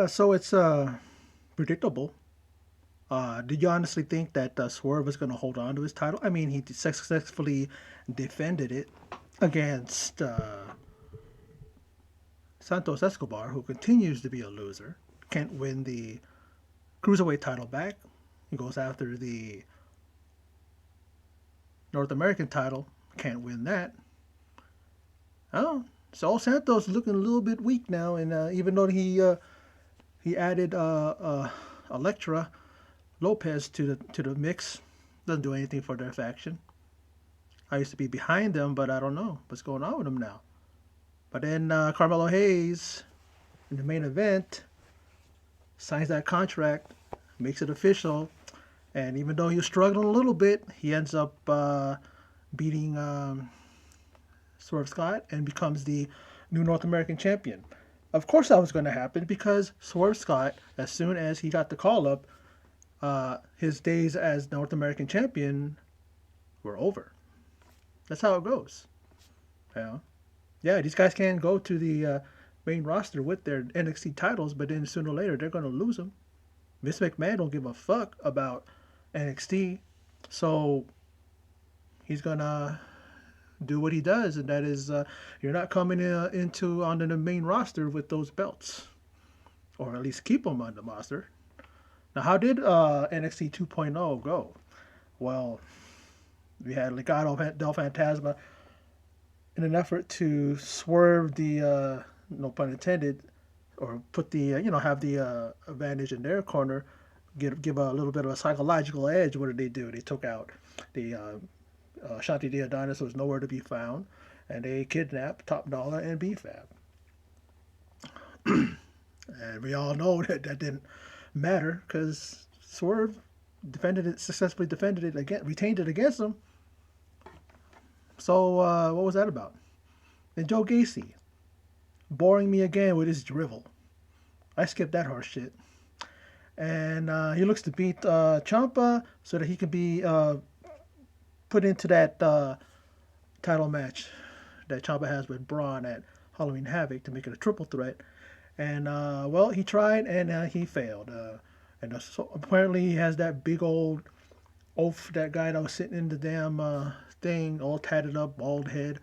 So it's predictable. Did you honestly think that Swerve was going to hold on to his title? I mean, he successfully defended it against Santos Escobar, who continues to be a loser. Can't win the cruiserweight title back. He goes after the North American title. Can't win that. Oh, so Santos is looking a little bit weak now, and even though he added Electra Lopez to the mix, doesn't do anything for their faction. I used to be behind them, but I don't know what's going on with them now. But then Carmelo Hayes in the main event signs that contract, makes it official, and even though he was struggling a little bit, he ends up beating Swerve Scott and becomes the new North American champion. Of course, that was going to happen because Swerve Scott, as soon as he got the call up, his days as North American champion were over. That's how it goes. You know? Yeah, these guys can't go to the main roster with their NXT titles, but then sooner or later they're going to lose them. Vince McMahon don't give a fuck about NXT, so he's gonna do what he does, and that is you're not coming into onto the main roster with those belts, or at least keep them on the roster. Now, how did NXT 2.0 go? Well, we had Legado del Fantasma in an effort to swerve the, no pun intended, or put the, have the advantage in their corner, give a little bit of a psychological edge. What did they do? They took out the Shanti Diadonis, was nowhere to be found, and they kidnapped Top Dollar and BFAB. And we all know that that didn't matter because Swerve defended it successfully, defended it again, retained it against them. So what was that about? And Joe Gacy boring me again with his drivel. I skipped that horse shit. And he looks to beat Ciampa so that he can be put into that title match that Ciampa has with Braun at Halloween Havoc to make it a triple threat. And well, he tried and he failed. And so apparently he has that big old oaf, that guy that was sitting in the damn thing, all tatted up, bald head,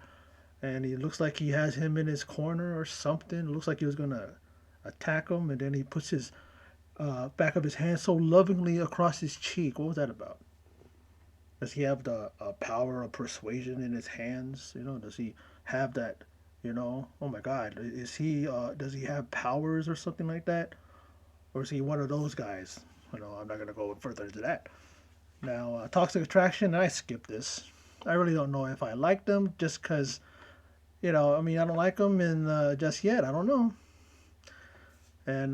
and he looks like he has him in his corner or something. It looks like he was gonna attack him, and then he puts his back of his hand so lovingly across his cheek. What was that about? Does he have the power of persuasion in his hands? Does he have that? Oh my God, is he? Does he have powers or something like that, or is he one of those guys? I'm not gonna go further into that. Now, Toxic Attraction, I skipped this. I really don't know if I like them just because, I mean, I don't like them and just yet. I don't know. And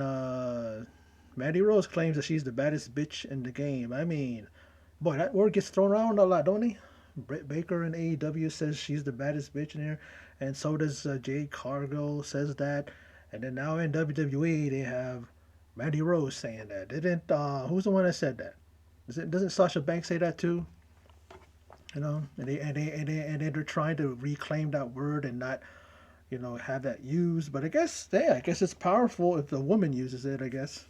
Mandy Rose claims that she's the baddest bitch in the game. I mean, boy, that word gets thrown around a lot, don't he? Britt Baker in AEW says she's the baddest bitch in here, and so does Jade Cargill says that. And then now in WWE, they have Mandy Rose saying that. Didn't who's the one that said that? Doesn't Sasha Banks say that too? And they're trying to reclaim that word and not, have that used. But I guess it's powerful if the woman uses it. I guess.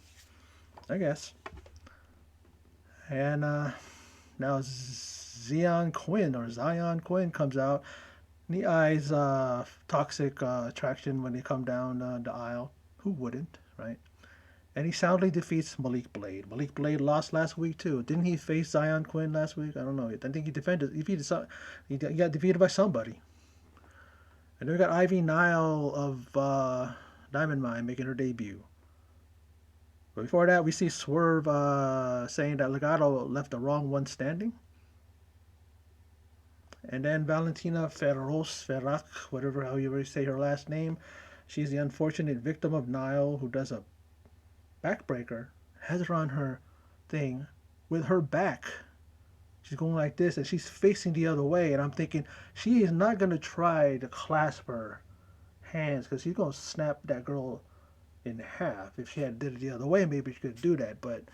And now Zion Quinn comes out. And he eyes toxic attraction when they come down the aisle. Who wouldn't, right? And he soundly defeats Malik Blade. Malik Blade lost last week too. Didn't he face Zion Quinn last week? I don't know. I think he he got defeated by somebody. And then we got Ivy Nile of Diamond Mine making her debut. But before that, we see Swerve saying that Legado left the wrong one standing. And then Valentina Ferrac, whatever how you say her last name, she's the unfortunate victim of Nile who does a backbreaker, has her on her thing with her back. She's going like this and she's facing the other way. And I'm thinking she is not going to try to clasp her hands because she's going to snap that girl in half. If she had did it the other way, maybe she could do that. But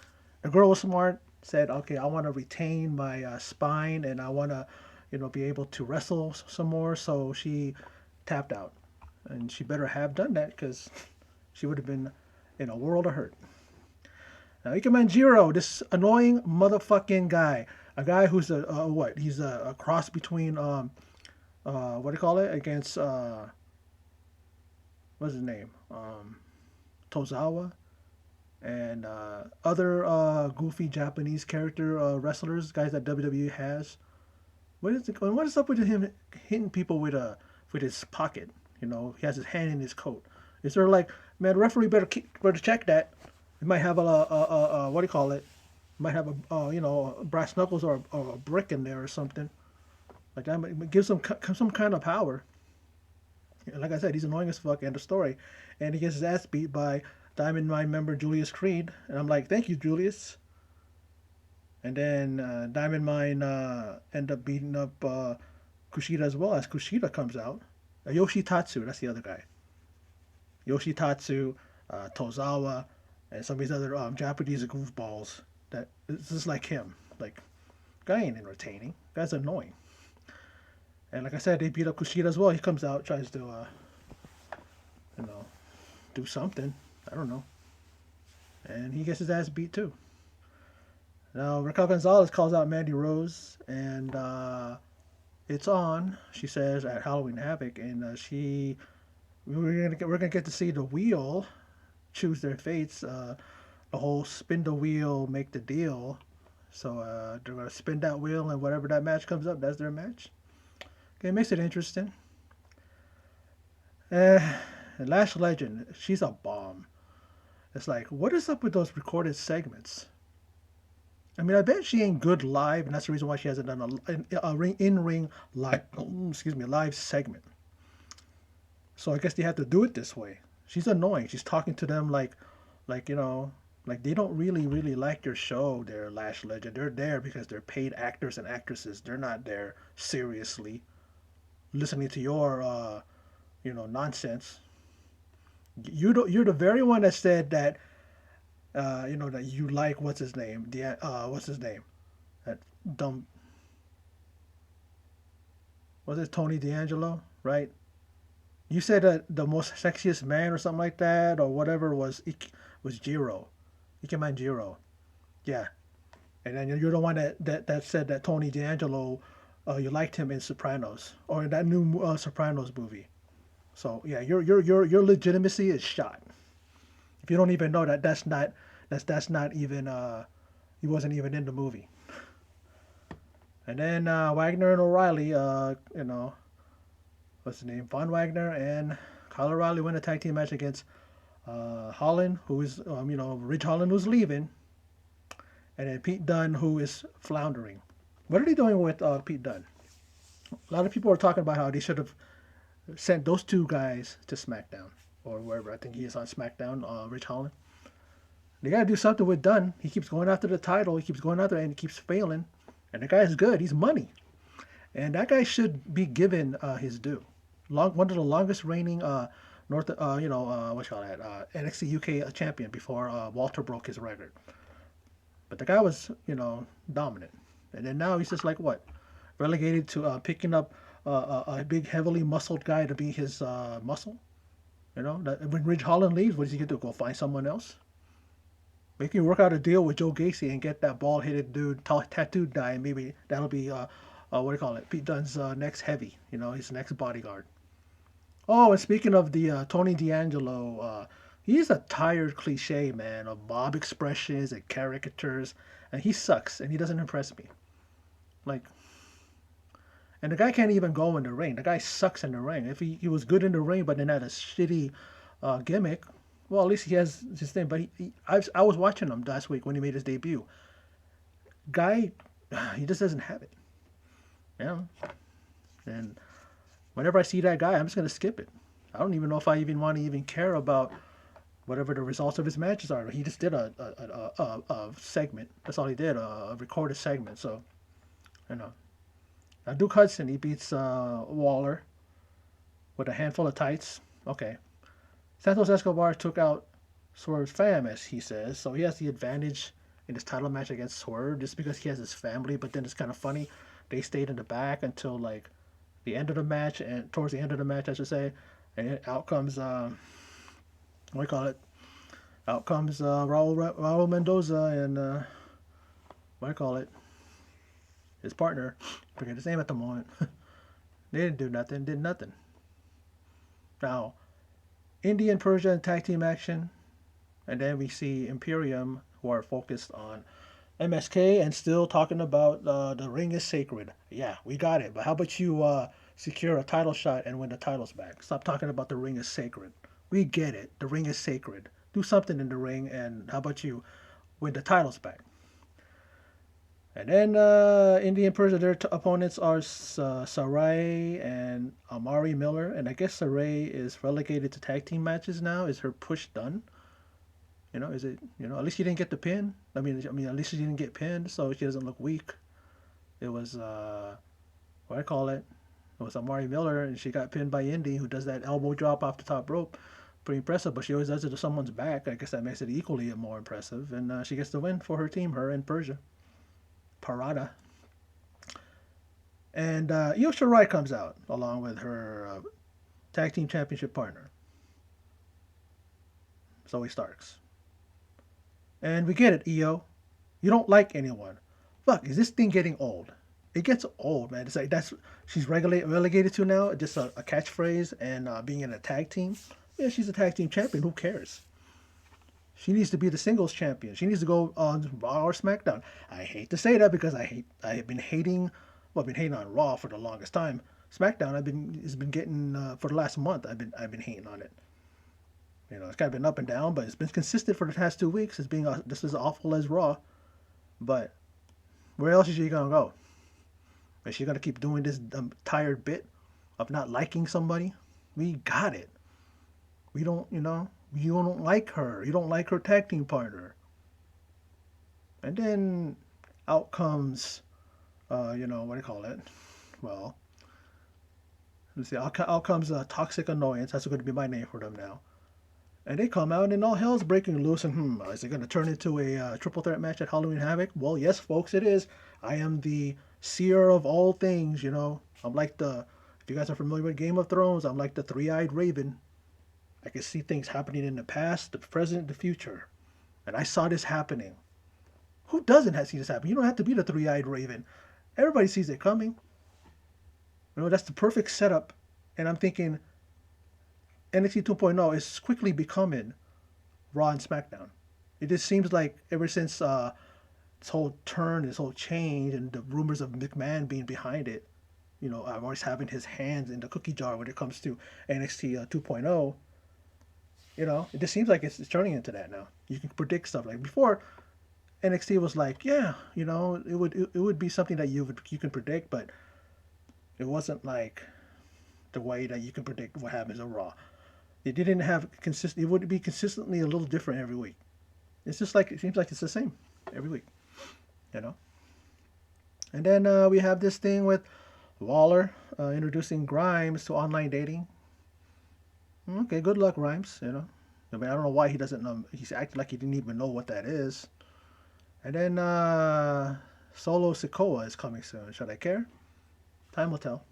the girl was smart, said, okay, I want to retain my spine and I want to, be able to wrestle some more. So she tapped out. And she better have done that because she would have been in a world of hurt. Now, Ikemen Jiro, this annoying motherfucking guy, a guy who's what? He's a cross between what do you call it? Against what's his name? Tozawa and other goofy Japanese character wrestlers, guys that WWE has. What is up with him hitting people with his pocket? You know, he has his hand in his coat. Is there like, man, referee better check that. It might have a what do you call it? Might have brass knuckles or a brick in there or something. Like that might give some kind of power. And like I said, he's annoying as fuck. End of story. And he gets his ass beat by Diamond Mine member Julius Creed. And I'm like, thank you, Julius. And then Diamond Mine end up beating up Kushida as well as Kushida comes out. Yoshitatsu, that's the other guy. Yoshitatsu, Tozawa, and some of these other Japanese goofballs that it's just like him. Like, guy ain't entertaining. Guy's annoying. And like I said, they beat up Kushida as well. He comes out, tries to, do something. I don't know. And he gets his ass beat too. Now, Raquel Gonzalez calls out Mandy Rose, and it's on, she says, at Halloween Havoc. And we're gonna get to see the wheel choose their fates. The whole spin the wheel, make the deal. So they're gonna spin that wheel, and whatever that match comes up, that's their match. Okay, it makes it interesting. Lash Legend, she's a bomb. It's like, what is up with those recorded segments? I mean, I bet she ain't good live, and that's the reason why she hasn't done a in-ring live, live segment. So I guess they have to do it this way. She's annoying. She's talking to them like they don't really like your show. They're Lash Legend. They're there because they're paid actors and actresses. They're not there seriously listening to your nonsense. You're the very one that said that that you like what's his name? What's his name? That dumb. Was it Tony D'Angelo? Right? You said that the most sexiest man or something like that or whatever was Jiro, Ikeman Jiro. Yeah, and then you're the one that said that Tony D'Angelo, you liked him in Sopranos or in that new Sopranos movie. So yeah, your legitimacy is shot. If you don't even know that's not even he wasn't even in the movie. And then Wagner and O'Reilly, what's his name? Von Wagner and Kyle O'Reilly win a tag team match against Holland, who is Ridge Holland, who's leaving, and then Pete Dunne, who is floundering. What are they doing with Pete Dunne? A lot of people are talking about how they should have sent those two guys to SmackDown or wherever. I think he is on SmackDown, Ridge Holland. They got to do something with Dunn. He keeps going after the title. He keeps going after it, and he keeps failing. And the guy's good. He's money. And that guy should be given his due. One of the longest reigning NXT UK champion before Walter broke his record. But the guy was, dominant. And then now he's just like what? Relegated to picking up a big, heavily muscled guy to be his muscle. When Ridge Holland leaves, what does he get to go find someone else? Make you work out a deal with Joe Gacy and get that bald-headed dude, tattooed guy, and maybe that'll be Pete Dunne's next heavy, his next bodyguard. Oh, and speaking of the Tony D'Angelo, he's a tired cliche, man, of mob expressions and caricatures, and he sucks, and he doesn't impress me. And the guy can't even go in the ring. The guy sucks in the ring. If he was good in the ring, but then had a shitty gimmick, well, at least he has his thing. But I was watching him last week when he made his debut. Guy, he just doesn't have it. And whenever I see that guy, I'm just going to skip it. I don't even know if I even want to even care about whatever the results of his matches are. He just did a segment. That's all he did, a recorded segment. So, Now, Duke Hudson, he beats Waller with a handful of tights. Okay. Santos Escobar took out Swerve's fam, as he says. So he has the advantage in his title match against Swerve just because he has his family. But then it's kind of funny. They stayed in the back until like the end of the match, and towards the end of the match, I should say. And out comes, Out comes Raul Mendoza and what do I call it? His partner. Forget his name at the moment. They didn't do nothing. Did nothing. Now, India and Persia in tag team action, and then we see Imperium who are focused on MSK and still talking about the ring is sacred. Yeah, we got it. But how about you secure a title shot and win the titles back? Stop talking about the ring is sacred. We get it. The ring is sacred. Do something in the ring, and how about you win the titles back? And then Indian Persia, their opponents are Sarai and Amari Miller. And I guess Sarai is relegated to tag team matches now. Is her push done? Is it, at least she didn't get the pin. At least she didn't get pinned, so she doesn't look weak. It was, what I call it? It was Amari Miller, and she got pinned by Indy, who does that elbow drop off the top rope. Pretty impressive, but she always does it to someone's back. I guess that makes it equally more impressive. And she gets the win for her team, her and Persia. Parada. And Io Shirai comes out along with her tag team championship partner, Zoe Starks. And we get it, Io. You don't like anyone. Fuck, is this thing getting old? It gets old, man. It's like that's she's relegated to now, just a catchphrase and being in a tag team. Yeah, she's a tag team champion. Who cares? She needs to be the singles champion. She needs to go on Raw or SmackDown. I hate to say that because I have been hating. Well, I've been hating on Raw for the longest time. SmackDown, has been getting for the last month. I've been hating on it. It's kind of been up and down, but it's been consistent for the past 2 weeks. It's being just as awful as Raw. But where else is she gonna go? Is she gonna keep doing this tired bit of not liking somebody? We got it. We don't, you don't like her. You don't like her tag team partner. And then out comes, what do you call it? Well, let's see. Out comes Toxic Annoyance. That's going to be my name for them now. And they come out and all hell's breaking loose. And is it going to turn into a triple threat match at Halloween Havoc? Well, yes, folks, it is. I am the seer of all things. I'm like if you guys are familiar with Game of Thrones, I'm like the three-eyed raven. I can see things happening in the past, the present, the future. And I saw this happening. Who doesn't see this happen? You don't have to be the three-eyed raven. Everybody sees it coming. That's the perfect setup. And I'm thinking NXT 2.0 is quickly becoming Raw and SmackDown. It just seems like ever since this whole turn, this whole change, and the rumors of McMahon being behind it, I'm always having his hands in the cookie jar when it comes to NXT 2.0. It just seems like it's turning into that now. You can predict stuff like before. NXT was like, yeah, it would be something that you can predict, but it wasn't like the way that you can predict what happens on Raw. It didn't have consistent. It would be consistently a little different every week. It's just like it seems like it's the same every week, And then we have this thing with Waller introducing Grimes to online dating. Okay, good luck, Grimes. I don't know why he doesn't know. He's acting like he didn't even know what that is. And then Solo Sikoa is coming soon. Should I care? Time will tell.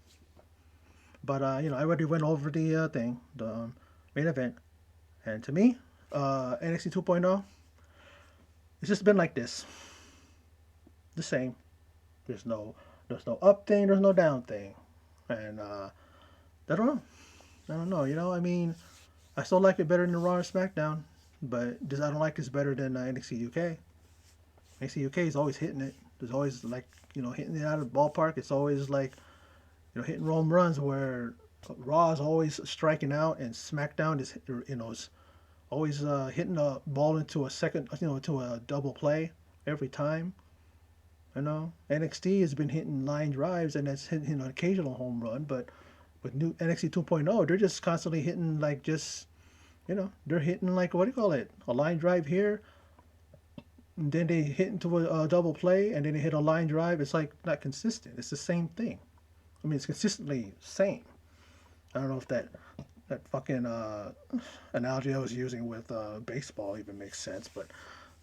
But I already went over the thing, the main event, and to me, NXT 2.0, it's just been like this, the same. There's no up thing, there's no down thing, and I don't know. I don't know. I still like it better than Raw or SmackDown, but I don't like it's better than NXT UK. NXT UK is always hitting it. There's always hitting it out of the ballpark. It's always like hitting home runs where Raw is always striking out and SmackDown is always hitting a ball into a second, to a double play every time. NXT has been hitting line drives and that's hitting an occasional home run, but with new NXT 2.0, they're just constantly hitting they're hitting like, what do you call it? A line drive here, and then they hit into a double play, and then they hit a line drive. It's like not consistent. It's the same thing. It's consistently same. I don't know if that fucking analogy I was using with baseball even makes sense, but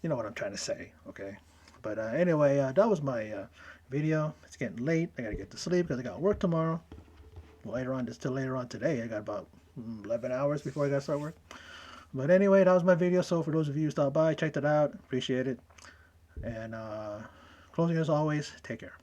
you know what I'm trying to say, okay? But anyway, that was my video. It's getting late. I gotta get to sleep because I got work tomorrow. Later on, just till later on today. I got about 11 hours before I gotta start work. But anyway, that was my video. So for those of you who stopped by, checked it out, appreciate it. And closing as always, take care.